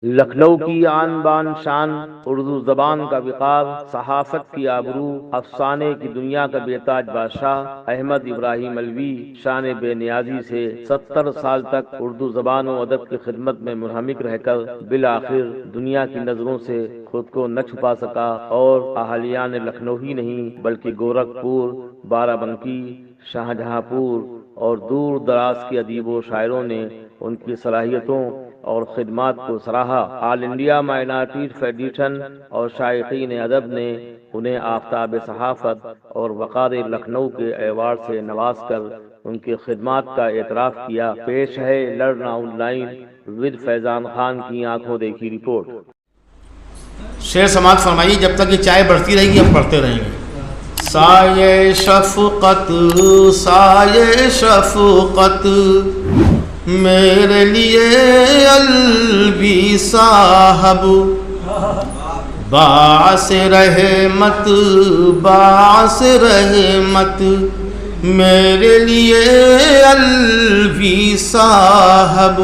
لکھنؤ کی آن بان شان، اردو زبان کا وقار، صحافت کی آبرو، افسانے کی دنیا کا بے تاج بادشاہ احمد ابراہیم علوی شان بے نیازی سے 70 سال تک اردو زبان و ادب کی خدمت میں منہمک رہ کر بالآخر دنیا کی نظروں سے خود کو نہ چھپا سکا، اور اہالیان لکھنؤ ہی نہیں بلکہ گورکھپور، بارہ بنکی، شاہجہاں پور اور دور دراز کے ادیب و شاعروں نے ان کی صلاحیتوں اور خدمات کو سراہا۔ آل انڈیا مائنارٹیز فیڈریشن اور شائقین ادب نے انہیں آفتاب صحافت اور وقار لکھنؤ کے ایوارڈ سے نواز کر ان کی خدمات کا اعتراف کیا۔ پیش ہے لرن آن لائن ود فیضان خان کی آنکھوں دیکھی رپورٹ۔ شعر سماعت فرمائیے، جب تک یہ چائے بڑھتی رہے گی ہم پڑھتے رہیں گے۔ سایہ شفقت، سایہ شفقت میرے لیے علوی صاحب، باعث رحمت، باعث رحمت میرے لیے علوی صاحب،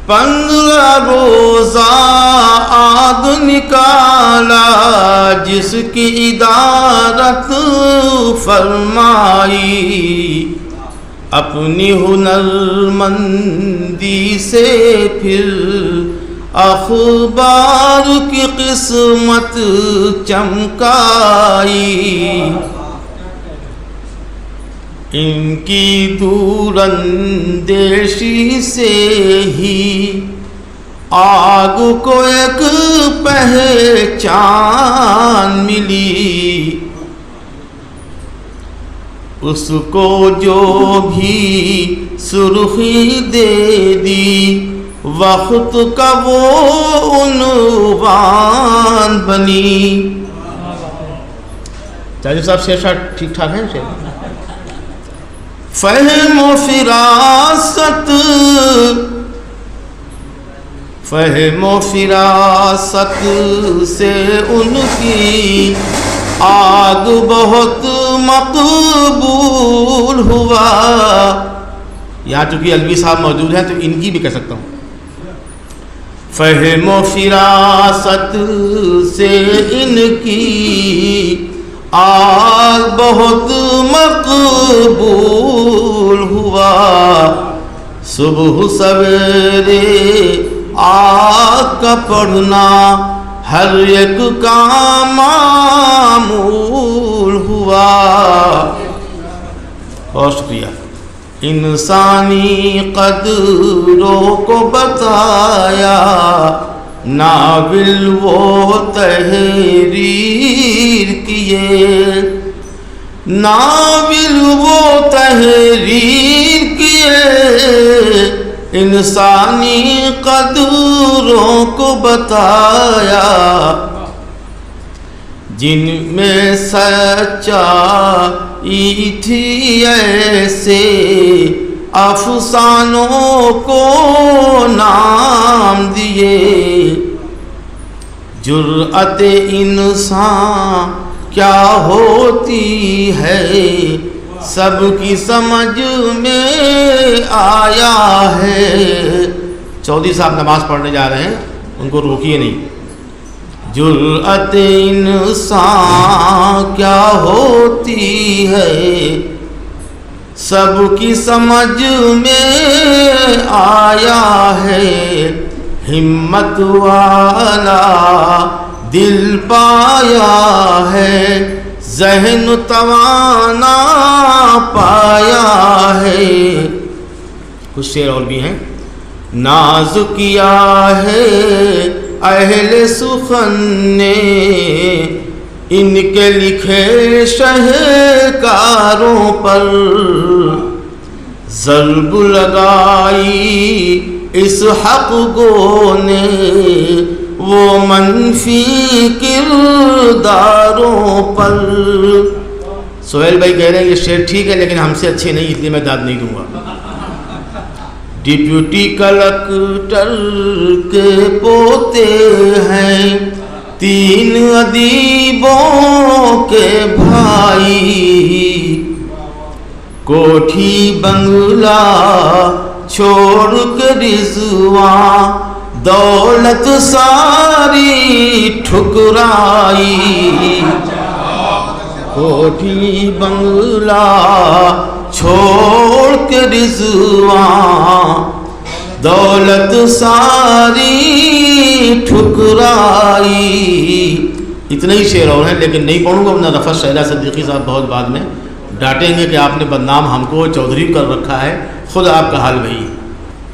15 روزہ عاد نکالا جس کی ادارت فرمائی، اپنی ہنرمندی سے پھر اخبار کی قسمت چمکائی، ان کی دور اندیشی سے ہی آگ کو ایک پہچان ملی، اس کو جو بھی سرخی دے دی وقت کا وہ عنوان بنی۔ چاچو صاحب شعر شاید ٹھیک ٹھاک ہے شعر؟ فہم و فراست، فہم و فراست سے ان کی آگ بہت مقبول ہوا۔ یہاں چونکہ علوی صاحب موجود ہیں تو ان کی بھی کہہ سکتا ہوں۔ فہم و فراست سے ان کی آگ بہت مقبول ہوا، صبح سویرے آگ کا پڑھنا ہر ایک کا معمول ہوا۔ بہت شکریہ۔ انسانی قدروں کو بتایا ناول وہ تحریر کیے، ناول وہ تحریر کیے، انسانی قدروں کو بتایا، جن میں سچائی تھی ایسے افسانوں کو نام دیے۔ جرأت انسان کیا ہوتی ہے سب کی سمجھ میں آیا ہے۔ چودھری صاحب نماز پڑھنے جا رہے ہیں، ان کو روکیے نہیں۔ جرأت انسان کیا ہوتی ہے سب کی سمجھ میں آیا ہے، ہمت والا دل پایا ہے، ذہن توانا پایا ہے۔ کچھ شعر اور بھی ہیں۔ ناز کیا ہے اہل سخن نے ان کے لکھے شہکاروں پر، ضرب لگائی اس حق گو نے وہ منفی کرداروں پر۔ سہیل بھائی کہہ رہے ہیں یہ شعر ٹھیک ہے لیکن ہم سے اچھے نہیں، اس لیے میں داد نہیں دوں گا۔ ڈپٹی کلکٹر کے پوتے ہیں 3 ادیبوں کے بھائی، کوٹھی بنگلہ چھوڑ کے رضوان دولت ساری ٹھکرائی، کوٹھی بنگلہ چھوڑ کے رضوان دولت ساری ٹھکرائی۔ اتنے ہی شعر اور ہیں لیکن نہیں پڑھوں گا ورنہ رفعت شہلا صدیقی صاحب بہت بعد میں ڈانٹیں گے کہ آپ نے بدنام ہم کو چودھری کر رکھا ہے، خود آپ کا حال وہی۔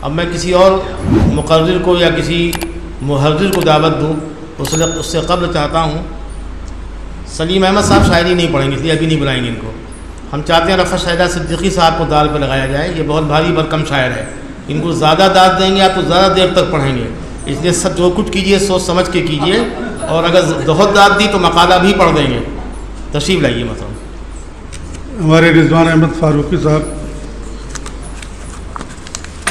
اب میں کسی اور مقرر کو یا کسی محرر کو دعوت دوں، اس سے قبل چاہتا ہوں سلیم احمد صاحب شاعری نہیں پڑھیں گے، اس لیے ابھی نہیں بلائیں گے ان کو۔ ہم چاہتے ہیں رفعت شہلا صدیقی صاحب کو دال پہ لگایا جائے، یہ بہت بھاری برکم شاعر ہے، ان کو زیادہ داد دیں گے آپ تو زیادہ دیر تک پڑھیں گے، اس لیے سب جو کچھ کیجئے سوچ سمجھ کے کیجئے، اور اگر بہت داد دی تو مقالہ بھی پڑھ دیں گے۔ تشریف لائیے مثلا ہمارے رضوان احمد فاروقی صاحب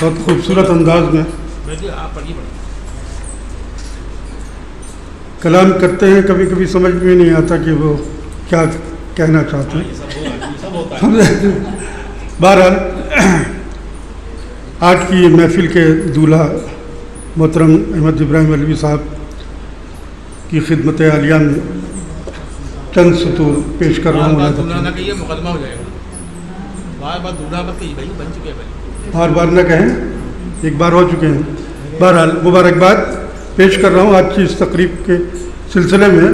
بہت خوبصورت انداز میں کلام کرتے ہیں، کبھی کبھی سمجھ میں نہیں آتا کہ وہ کیا کہنا چاہتے ہیں۔ بہرحال آج کی محفل کے دولہا محترم احمد ابراہیم علوی صاحب کی خدمت عالیہ میں چند سطور پیش کر رہا ہوں۔ بار بار نہ کہیں، ایک بار ہو چکے ہیں۔ بہرحال مبارکباد پیش کر رہا ہوں آج کی اس تقریب کے سلسلے میں۔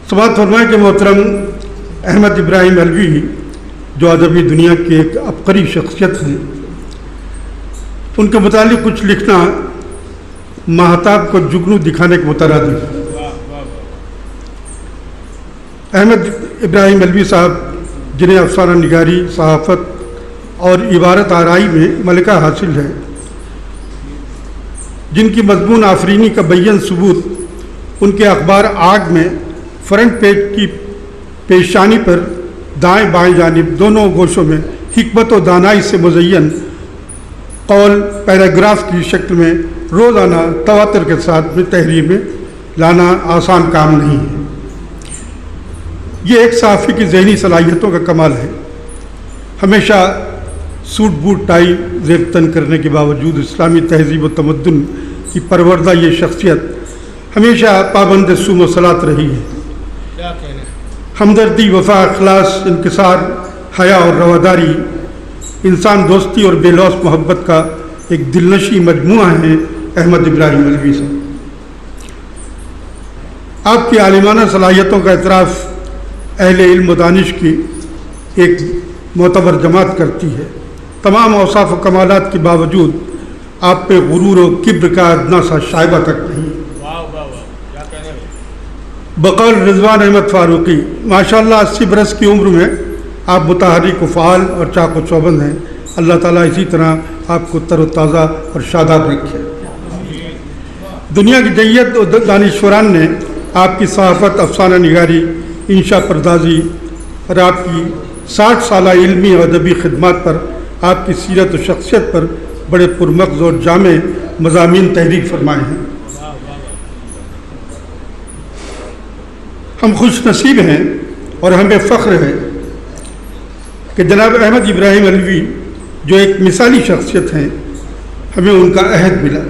سماعت فرمائیں کہ محترم احمد ابراہیم علوی جو ادبی دنیا کی ایک عبقری شخصیت ہیں، ان کے متعلق کچھ لکھنا ماہتاب کو جگنو دکھانے کے مترادف ہے۔ احمد ابراہیم علوی صاحب جنہیں افسانہ نگاری، صحافت اور عبارت آرائی میں ملکہ حاصل ہے، جن کی مضمون آفرینی کا بیان ثبوت ان کے اخبار آگ میں فرنٹ پیج کی پیشانی پر دائیں بائیں جانب دونوں گوشوں میں حکمت و دانائی سے مزین قول پیراگراف کی شکل میں روزانہ تواتر کے ساتھ میں تحریر میں لانا آسان کام نہیں ہے۔ یہ ایک صحافی کی ذہنی صلاحیتوں کا کمال ہے۔ ہمیشہ سوٹ بوٹ ٹائی زیب تن کرنے کے باوجود اسلامی تہذیب و تمدن کی پروردہ یہ شخصیت ہمیشہ پابند صوم و صلاۃ رہی ہے۔ ہمدردی، وفا، اخلاص، انکسار، حیا اور رواداری، انسان دوستی اور بے لوث محبت کا ایک دلنشیں مجموعہ ہے احمد ابراہیم علوی صاحب۔ آپ کی عالمانہ صلاحیتوں کا اعتراف اہل علم و دانش کی ایک معتبر جماعت کرتی ہے۔ تمام اوصاف و کمالات کے باوجود آپ پہ غرور و کبر کا ادنا سا شائبہ تک نہیں۔ بقول رضوان احمد فاروقی، ماشاءاللہ 80 برس کی عمر میں آپ متحرک و فعال اور چاق و چوبند ہیں۔ اللہ تعالیٰ اسی طرح آپ کو تر و تازہ اور شاداب رکھے۔ دنیا کی جیت و دانشوران نے آپ کی صحافت، افسانہ نگاری، انشاء پردازی اور آپ کی 60 سالہ علمی اور ادبی خدمات پر، آپ کی سیرت و شخصیت پر بڑے پرمغز اور جامع مضامین تحریر فرمائے ہیں۔ ہم خوش نصیب ہیں اور ہمیں فخر ہے کہ جناب احمد ابراہیم علوی جو ایک مثالی شخصیت ہیں، ہمیں ان کا عہد ملا۔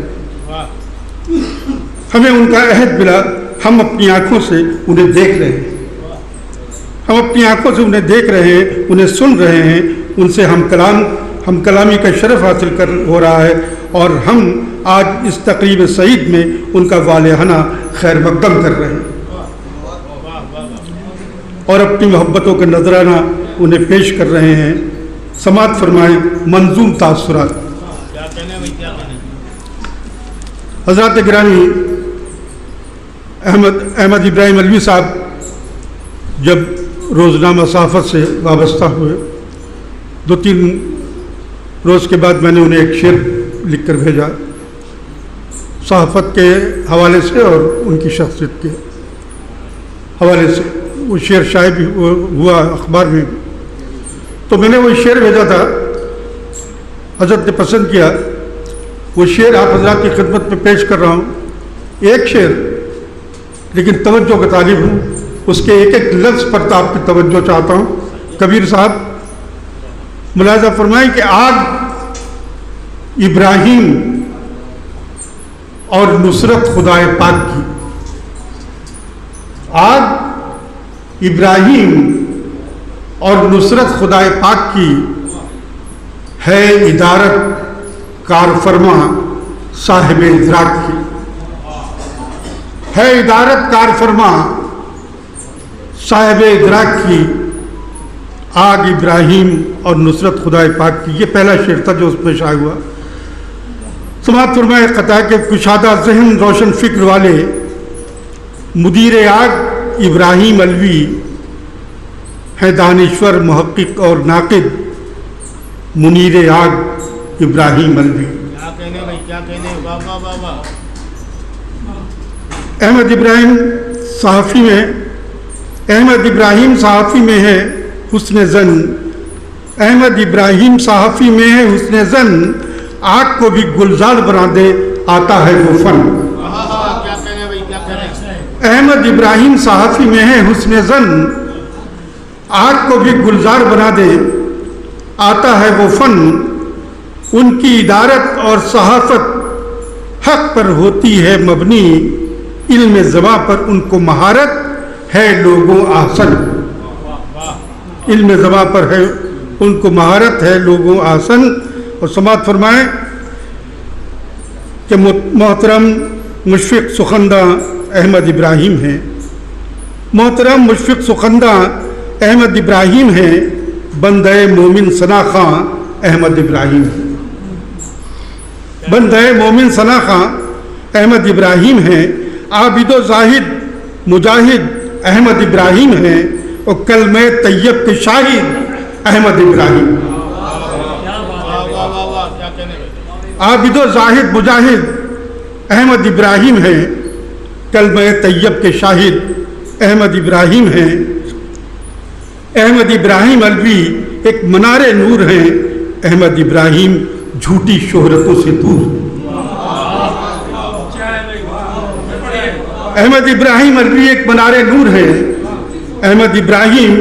ہم اپنی آنکھوں سے انہیں دیکھ رہے ہیں، انہیں سن رہے ہیں، ان سے ہم کلامی کا شرف حاصل ہو رہا ہے، اور ہم آج اس تقریب سعید میں ان کا والہانہ خیر مقدم کر رہے ہیں اور اپنی محبتوں کا نذرانہ انہیں پیش کر رہے ہیں۔ سماعت فرمائیں منظوم تاثرات۔ حضرات گرامی، احمد ابراہیم علوی صاحب جب روزنامہ صحافت سے وابستہ ہوئے، 2-3 روز کے بعد میں نے انہیں ایک شعر لکھ کر بھیجا صحافت کے حوالے سے اور ان کی شخصیت کے حوالے سے۔ وہ شعر شائع بھی ہوا اخبار میں بھی، تو میں نے وہ شعر بھیجا تھا، حضرت نے پسند کیا۔ وہ شعر آپ حضرات کی خدمت میں پیش کر رہا ہوں۔ ایک شعر لیکن توجہ کا طالب ہوں، اس کے ایک ایک لفظ پر آپ کی توجہ چاہتا ہوں۔ کبیر صاحب ملاحظہ فرمائیں کہ آگ ابراہیم اور نصرت خدائے پاک کی۔ آگ ابراہیم اور نصرت خدائے پاک کی ہے ادارت کار فرما صاحب ادراک کی، ہے ادارت کار فرما صاحب ادراک کی آگ ابراہیم اور نصرت خدائے پاک کی۔ یہ پہلا شعر تھا جو اس میں شائع ہوا۔ سماعت فرمائے قطع کے کشادہ ذہن روشن فکر والے مدیر آگ ابراہیم علوی ہیں دانشور محقق اور ناقد منیر آگ ابراہیم علوی۔ احمد ابراہیم صحافی میں ہے حسن زن، احمد ابراہیم صحافی میں ہے حسن زن، آگ کو بھی گلزار بنا دے آتا ہے وہ فن۔ احمد ابراہیم صحافی میں ہے حسن زن، آگ کو بھی گلزار بنا دے آتا ہے وہ فن۔ ان کی ادارت اور صحافت حق پر ہوتی ہے مبنی، علم زباں پر ان کو مہارت ہے لوگوں آسن۔ علم زباں پر ہے ان کو مہارت ہے لوگوں آسن۔ اور سماعت فرمائیں کہ محترم مشفق سخندہ احمد ابراہیم ہیں، محترم مشفق سخندہ احمد ابراہیم ہیں، بندہ مومن ثنا خاں احمد ابراہیم ہیں، بندہ مومن ثنا خاں احمد ابراہیم ہیں، عابد و زاہد مجاہد احمد ابراہیم ہیں، اور کلمہ طیب کے شاہد احمد ابراہیم۔ عابد و زاہد مجاہد احمد ابراہیم ہیں، کلمہ طیب کے شاہد احمد ابراہیم ہیں۔ احمد ابراہیم علوی ایک منار نور ہیں، احمد ابراہیم جھوٹی شہرتوں سے دور۔ احمد ابراہیم علوی ایک منار نور ہیں، احمد ابراہیم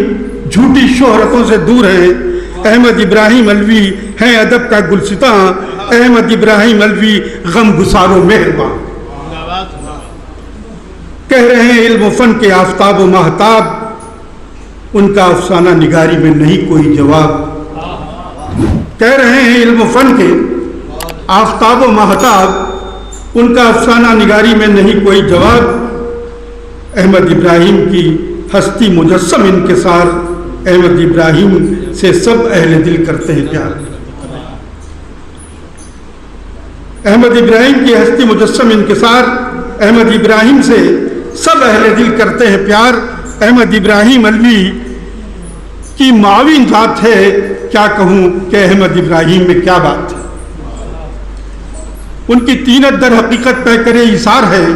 جھوٹی شہرتوں سے دور ہیں۔ احمد ابراہیم علوی ہیں ادب کا گلستاں، احمد ابراہیم علوی غم گسار و مہرباں۔ کہہ رہے ہیں علم و فن کے آفتاب و ماہتاب، ان کا افسانہ نگاری میں نہیں کوئی جواب۔ کہہ رہے ہیں علم و فن کے آفتاب و ماہتاب، ان کا افسانہ نگاری میں نہیں کوئی جواب۔ احمد ابراہیم کی ہستی مجسم انکسار، احمد ابراہیم سے سب اہل دل کرتے ہیں پیار۔ احمد ابراہیم کی ہستی مجسم انکسار، احمد ابراہیم سے سب اہل دل کرتے ہیں پیار۔ احمد ابراہیم علوی کی معاون ذات ہے، کیا کہوں کہ احمد ابراہیم میں کیا بات ہے۔ ان کی طینت در حقیقت پہ کرے ایثار ہے،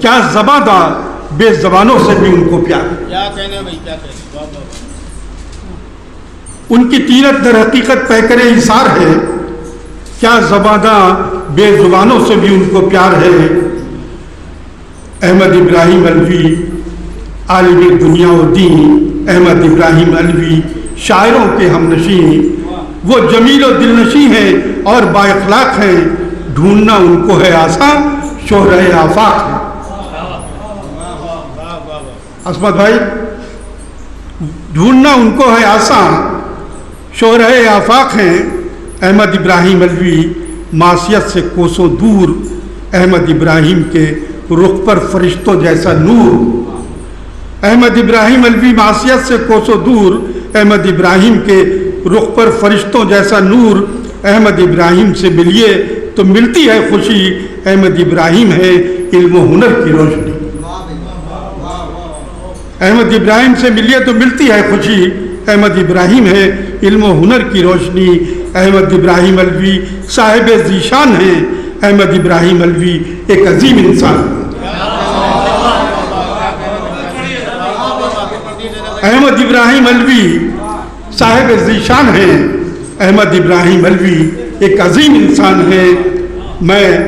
کیا زباں دا بے زبانوں سے بھی ان کو پیار ہے۔ ان کی طینت در حقیقت پہ کرے ایثار ہے، کیا زباں دا بے زبانوں سے بھی ان کو پیار ہے۔ احمد ابراہیم علوی عالم دنیا و دین، احمد ابراہیم علوی شاعروں کے ہم نشین، وہ جمیل و دل نشیں ہیں اور با اخلاق ہیں، ڈھونڈنا ان کو ہے آسان، شہرۂ آفاق ہے۔ عصمت بھائی، ڈھونڈنا ان کو ہے آسان، شہرۂ آفاق ہیں۔ احمد ابراہیم علوی معصیت سے کوسوں دور، احمد ابراہیم کے رخ پر فرشتوں جیسا نور۔ احمد ابراہیم علوی معصیت سے کوسوں دور، احمد ابراہیم کے رخ پر فرشتوں جیسا نور۔ احمد ابراہیم سے ملیے تو ملتی ہے خوشی، احمد ابراہیم ہے علم و ہنر کی روشنی۔ احمد ابراہیم سے ملیے تو ملتی ہے خوشی، احمد ابراہیم ہے علم و ہنر کی روشنی۔ احمد ابراہیم علوی صاحب ذیشان ہیں، احمد ابراہیم علوی ایک عظیم انسان ہے۔ احمد ابراہیم علوی صاحب ذیشان ہیں، احمد ابراہیم علوی ایک عظیم انسان ہے۔ میں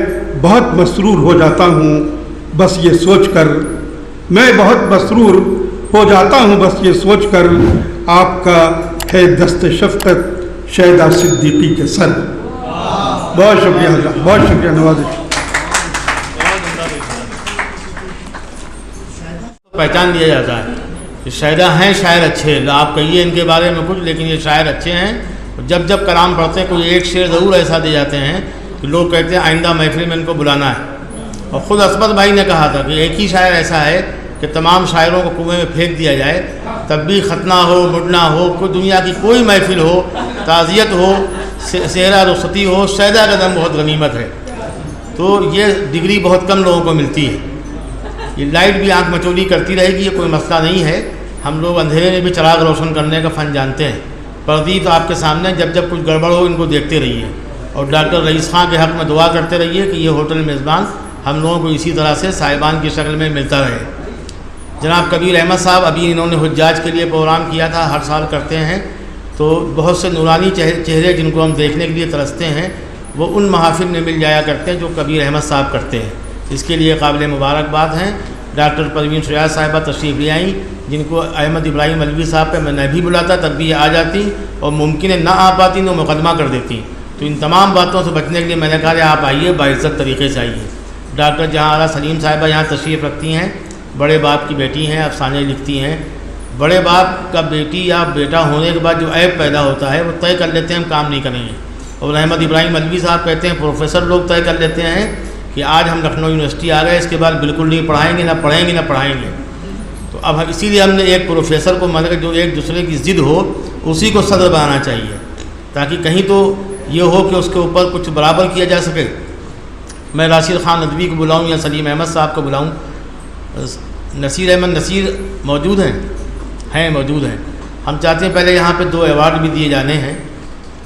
بہت مسرور ہو جاتا ہوں بس یہ سوچ کر، میں بہت مسرور ہو جاتا ہوں بس یہ سوچ کر، آپ کا ہے دست شفقت شیدا صدیقی کے سر۔ بہت شکریہ اللہ، بہت شکریہ نوازش. پہچان دیا جاتا ہے کہ شاعرہ ہیں شاعر اچھے، آپ کہیے ان کے بارے میں کچھ لیکن یہ شاعر اچھے ہیں. جب جب کلام پڑھتے ہیں کوئی ایک شعر ضرور ایسا دے جاتے ہیں کہ لوگ کہتے ہیں آئندہ محفل میں ان کو بلانا ہے. اور خود عصمت بھائی نے کہا تھا کہ ایک ہی شاعر ایسا ہے کہ تمام شاعروں کو کنویں میں پھینک دیا جائے تب بھی ختنہ ہو مڑنا ہو کوئی دنیا کی کوئی محفل ہو تعزیت ہو صحرا رخصتی ہو شیدا کا دم بہت غنیمت ہے. تو یہ ڈگری بہت کم لوگوں کو ملتی ہے. یہ لائٹ بھی آنکھ مچولی کرتی رہے گی، یہ کوئی مسئلہ نہیں ہے. ہم لوگ اندھیرے میں بھی چراغ روشن کرنے کا فن جانتے ہیں. پردیپ آپ کے سامنے، جب جب کچھ گڑبڑ ہو ان کو دیکھتے رہیے. اور ڈاکٹر رئیس خان کے حق میں دعا کرتے رہیے کہ یہ ہوٹل میزبان ہم لوگوں کو اسی طرح سے صاحبان کی شکل میں ملتا رہے. جناب کبیر احمد صاحب ابھی انہوں نے حجاج کے لیے پروگرام کیا تھا، ہر سال کرتے ہیں. تو بہت سے نورانی چہرے جن کو ہم دیکھنے کے لیے ترستے ہیں وہ ان محافل میں مل جایا کرتے ہیں جو کبیر احمد صاحب کرتے ہیں. اس کے لیے قابل مبارکباد ہیں. ڈاکٹر پروین شریعت صاحبہ تشریف لے آئیں جن کو احمد ابراہیم علوی صاحب پہ میں نہ بھی بلاتا تب بھی یہ آ جاتی، اور ممکن ہے نہ آ پاتی تو مقدمہ کر دیتی. تو ان تمام باتوں سے بچنے کے لیے میں نے کہا کہ آپ آئیے، باعزت طریقے سے آئیے. ڈاکٹر جہاں آرا سلیم صاحبہ یہاں تشریف رکھتی ہیں، بڑے باپ کی بیٹی ہیں، افسانے لکھتی ہیں. بڑے باپ کا بیٹی یا بیٹا ہونے کے بعد جو عیب پیدا ہوتا ہے وہ طے کر لیتے ہیں ہم کام نہیں کریں گے. اور احمد ابراہیم علوی صاحب کہتے ہیں پروفیسر لوگ طے کر لیتے ہیں کہ آج ہم لکھنؤ یونیورسٹی آ گئے، اس کے بعد بالکل نہیں پڑھائیں گے، نہ پڑھائیں گے. تو اب اسی لیے ہم نے ایک پروفیسر کو مطلب جو ایک دوسرے کی ضد ہو اسی کو صدر بنانا چاہیے تاکہ کہیں تو یہ ہو کہ اس کے اوپر کچھ برابر کیا جا سکے. میں راشد خان ندوی کو بلاؤں یا سلیم احمد صاحب کو بلاؤں؟ نصیر احمد نصیر موجود ہیں موجود ہیں. ہم چاہتے ہیں پہلے یہاں پہ 2 ایوارڈ بھی دیے جانے ہیں.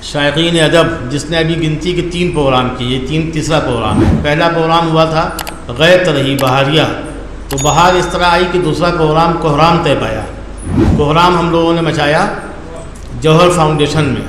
شائقین ادب جس نے ابھی گنتی کے 3 پروگرام کیے، 3تیسرا پروگرام ہے. پہلا پروگرام ہوا تھا غیر طرحی بہاریہ، تو بہار اس طرح آئی کہ دوسرا پروگرام کوہرام طے پایا. کوہرام ہم لوگوں نے مچایا جوہر فاؤنڈیشن میں.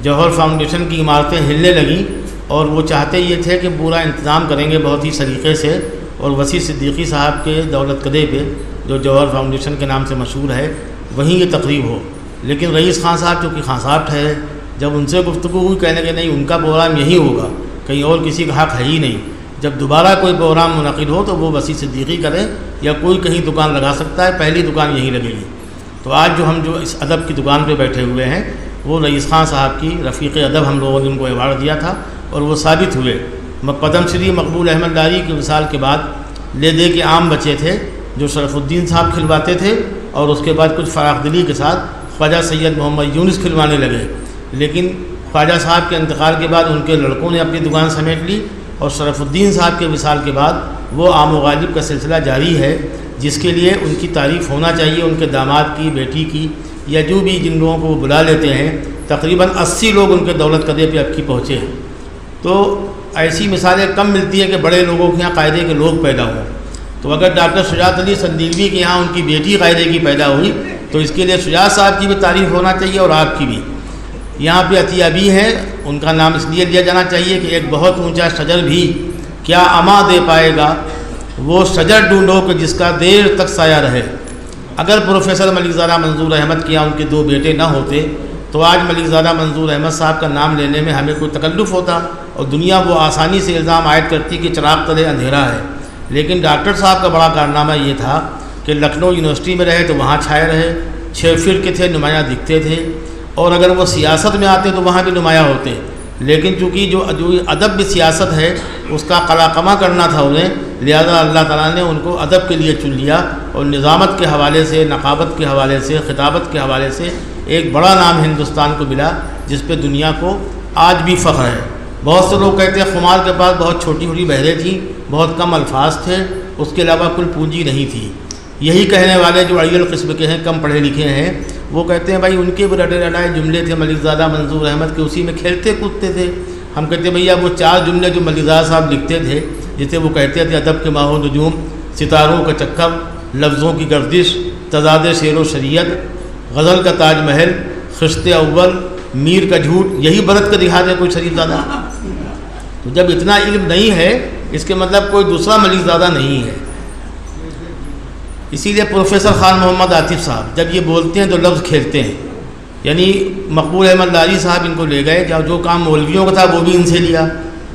جوہر فاؤنڈیشن کی عمارتیں ہلنے لگیں اور وہ چاہتے یہ تھے کہ پورا انتظام کریں گے بہت ہی سلیقے سے. اور وسیع صدیقی صاحب کے دولت قدے پہ جو جوہر فاؤنڈیشن کے نام سے مشہور ہے وہیں یہ تقریب ہو. لیکن رئیس خان صاحب چونکہ خان صاحب ٹھہرے، جب ان سے گفتگو ہوئی کہنے کہ نہیں ان کا پروگرام یہی ہوگا، کہیں اور کسی کا حق ہے ہی نہیں. جب دوبارہ کوئی پروگرام منعقد ہو تو وہ وسیع صدیقی کرے یا کوئی کہیں دکان لگا سکتا ہے، پہلی دکان یہیں لگے گی. تو آج جو ہم جو اس ادب کی دکان پہ بیٹھے ہوئے ہیں وہ رئیس خان صاحب کی رفیق ادب ہم لوگوں نے ان کو ایوارڈ دیا تھا اور وہ ثابت ہوئے. پدم شری مقبول احمد لاری کی وصال کے بعد لے دے کے عام بچے تھے جو شرف الدین صاحب کھلواتے تھے اور اس کے بعد کچھ فراخ دلی کے ساتھ خواجہ سید محمد یونس کھلوانے لگے. لیکن خواجہ صاحب کے انتقال کے بعد ان کے لڑکوں نے اپنی دکان سمیٹ لی اور شرف الدین صاحب کے وصال کے بعد وہ عام و غالب کا سلسلہ جاری ہے جس کے لیے ان کی تعریف ہونا چاہیے. ان کے داماد کی، بیٹی کی یا جو بھی جن لوگوں کو وہ بلا لیتے ہیں، تقریباً 80 لوگ ان کے دولت قدے پہ اب کی پہنچے ہیں. تو ایسی مثالیں کم ملتی ہیں کہ بڑے لوگوں کے یہاں قاعدے کے لوگ پیدا ہوں. تو اگر ڈاکٹر شجاعت علی سندیلوی کے یہاں ان کی بیٹی قاعدے کی پیدا ہوئی تو اس کے لیے شجاعت صاحب کی بھی تعریف ہونا چاہیے اور آپ کی بھی. یہاں پہ عطیہ بھی ہیں، ان کا نام اس لیے لیا جانا چاہیے کہ ایک بہت اونچا شجر بھی کیا اما دے پائے گا، وہ شجر ڈھونڈو کہ جس کا دیر تک سایہ رہے. اگر پروفیسر ملک زادہ منظور احمد کے یہاں ان کے 2 بیٹے نہ ہوتے تو آج ملک زادہ منظور احمد صاحب کا نام لینے میں ہمیں کوئی تکلف ہوتا اور دنیا وہ آسانی سے الزام عائد کرتی کہ چراغ تلے اندھیرا ہے. لیکن ڈاکٹر صاحب کا بڑا کارنامہ یہ تھا کہ لکھنؤ یونیورسٹی میں رہے تو وہاں چھائے رہے، 6 فرقے تھے، نمایاں دکھتے تھے، اور اگر وہ سیاست میں آتے تو وہاں بھی نمایاں ہوتے. لیکن چونکہ جو ادب بھی سیاست ہے اس کا قلاقمہ کرنا تھا انہیں، لہذا اللہ تعالیٰ نے ان کو ادب کے لیے چن لیا اور نظامت کے حوالے سے، نقابت کے حوالے سے، خطابت کے حوالے سے ایک بڑا نام ہندوستان کو ملا جس پہ دنیا کو آج بھی فخر ہے. بہت سے لوگ کہتے ہیں خمار کے پاس بہت چھوٹی چھوٹی بحریں تھیں، بہت کم الفاظ تھے، اس کے علاوہ کل پونجی نہیں تھی. یہی کہنے والے جو اڑیل قسم کے ہیں، کم پڑھے لکھے ہیں، وہ کہتے ہیں بھائی ان کے بھی رٹے رٹائے جملے تھے ملک زادہ منظور احمد کے، اسی میں کھیلتے کودتے تھے. ہم کہتے ہیں بھیا وہ 4 جملے جو ملک زادہ صاحب لکھتے تھے جسے وہ کہتے تھے ادب کے ماہ و نجوم، ستاروں کا چکر، لفظوں کی گردش، تضاد شعر و شریعت، غزل کا تاج محل، خشت اول، میر کا جھوٹ، یہی برت کا دکھا دے کوئی شریف زادہ. تو جب اتنا علم نہیں ہے اس کے مطلب کوئی دوسرا ملک زادہ نہیں ہے. اسی لیے پروفیسر خان محمد عاطف صاحب جب یہ بولتے ہیں تو لفظ کھیلتے ہیں. یعنی مقبول احمد لاری صاحب ان کو لے گئے، جو کام مولویوں کا تھا وہ بھی ان سے لیا،